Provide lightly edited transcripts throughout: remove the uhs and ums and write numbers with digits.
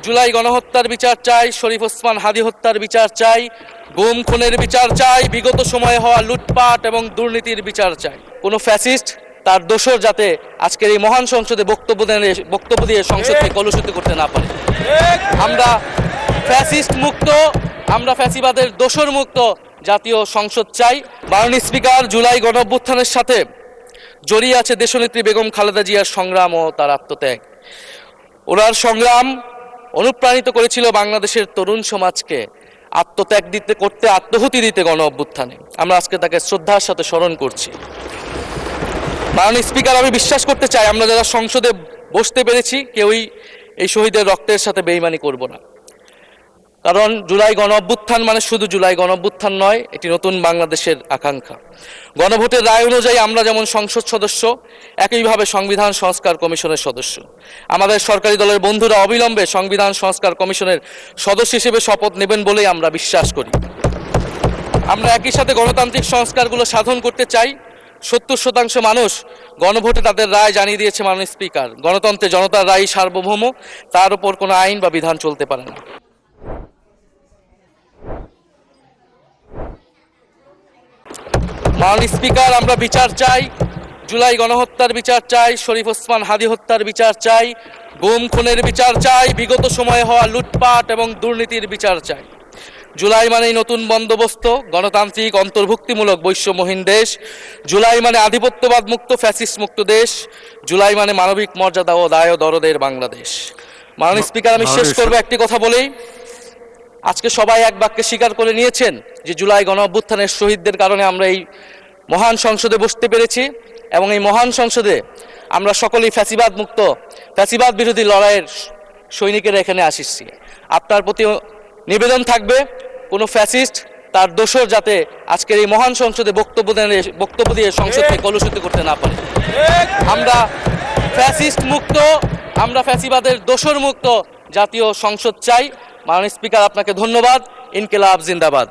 জুলাই গণহত্যার বিচার চাই, শরীফ ওসমান হাদী হত্যার বিচার চাই, গুম খুনের বিচার চাই, বিগত সময়ে হওয়া লুটপাট এবং দুর্নীতির বিচার চাই। কোনো ফ্যাসিস্ট তার দোসর যাতে আজকের এই মহান সংসদে বক্তব্য দিয়ে সংসদকে কলুষিত করতে না পারে। আমরা ফ্যাসিস্ট মুক্ত, আমরা ফ্যাসিবাদের দোসর মুক্ত জাতীয় সংসদ চাই। মাননীয় স্পিকার, জুলাই গণঅভ্যুত্থানের সাথে জড়িয়ে আছে দেশনেত্রী বেগম খালেদা জিয়ার সংগ্রাম ও তার আত্মত্যাগ। ওনার সংগ্রাম অনুপ্রাণিত করেছিল বাংলাদেশের তরুণ সমাজকে আত্মহুতি দিতে গণ অভ্যুত্থানে। আমরা আজকে তাকে শ্রদ্ধার সাথে স্মরণ করছি। মাননীয় স্পিকার, আমি বিশ্বাস করতে চাই আমরা যারা সংসদে বসতে পেরেছি কেউই এই শহীদের রক্তের সাথে বেইমানি করব না। কারণ জুলাই গণ অভ্যুত্থান মানে শুধু জুলাই গণ অভ্যুত্থান নয়, এটি নতুন বাংলাদেশের আকাঙ্ক্ষা। গণভোটের রায় অনুযায়ী আমরা যেমন সংসদ সদস্য, একইভাবে সংবিধান সংস্কার কমিশনের সদস্য। আমাদের সরকারি দলের বন্ধুরা অবিলম্বে সংবিধান সংস্কার কমিশনের সদস্য হিসেবে শপথ নেবেন বলেই আমরা বিশ্বাস করি। আমরা একই সাথে গণতান্ত্রিক সংস্কারগুলো সাধন করতে চাই। 70% মানুষ গণভোটে তাদের রায় জানিয়ে দিয়েছে মাননীয় স্পিকার। গণতন্ত্রে জনতার রায় সার্বভৌম, তার উপর কোনো আইন বা বিধান চলতে পারে না। মাননীয় স্পিকার, আমরা বিচার চাই, জুলাই গণহত্যার বিচার চাই, শরীফ ওসমান হাদী হত্যার বিচার চাই, গুম খুনের বিচার চাই, বিগত সময়ে হওয়া লুটপাট এবং দুর্নীতির বিচার চাই। জুলাই মানেই নতুন বন্দোবস্ত, গণতান্ত্রিক অন্তর্ভুক্তিমূলক বৈষম্যহীন দেশ। জুলাই মানে আধিপত্যবাদ মুক্ত, ফ্যাসিস্ট মুক্ত দেশ। জুলাই মানে মানবিক মর্যাদা ও দায় দরদের বাংলাদেশ। মাননীয় স্পিকার, আমি শেষ করবো একটি কথা বলেই। আজকে সবাই এক বাক্যে স্বীকার করে নিয়েছেন যে জুলাই গণ অভ্যুত্থানের শহীদদের কারণে আমরা এই মহান সংসদে বসতে পেরেছি এবং এই মহান সংসদে আমরা সকলেই ফ্যাসিবাদ বিরোধী লড়াইয়ের সৈনিকেরা এখানে আসিছি। আপনার প্রতি নিবেদন থাকবে কোনো ফ্যাসিস্ট তার দোসর যাতে আজকের এই মহান সংসদে বক্তব্য দিয়ে সংসদকে কলুষিত করতে না পারে। আমরা ফ্যাসিস্ট মুক্ত, আমরা ফ্যাসিবাদের দোসর মুক্ত জাতীয় সংসদ চাই। মাননীয় স্পিকার, আপনাকে ধন্যবাদ। ইনকিলাব জিন্দাবাদ।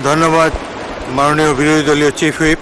ধন্যবাদ মাননীয় বিরোধী দলীয় চিফ হুইপ।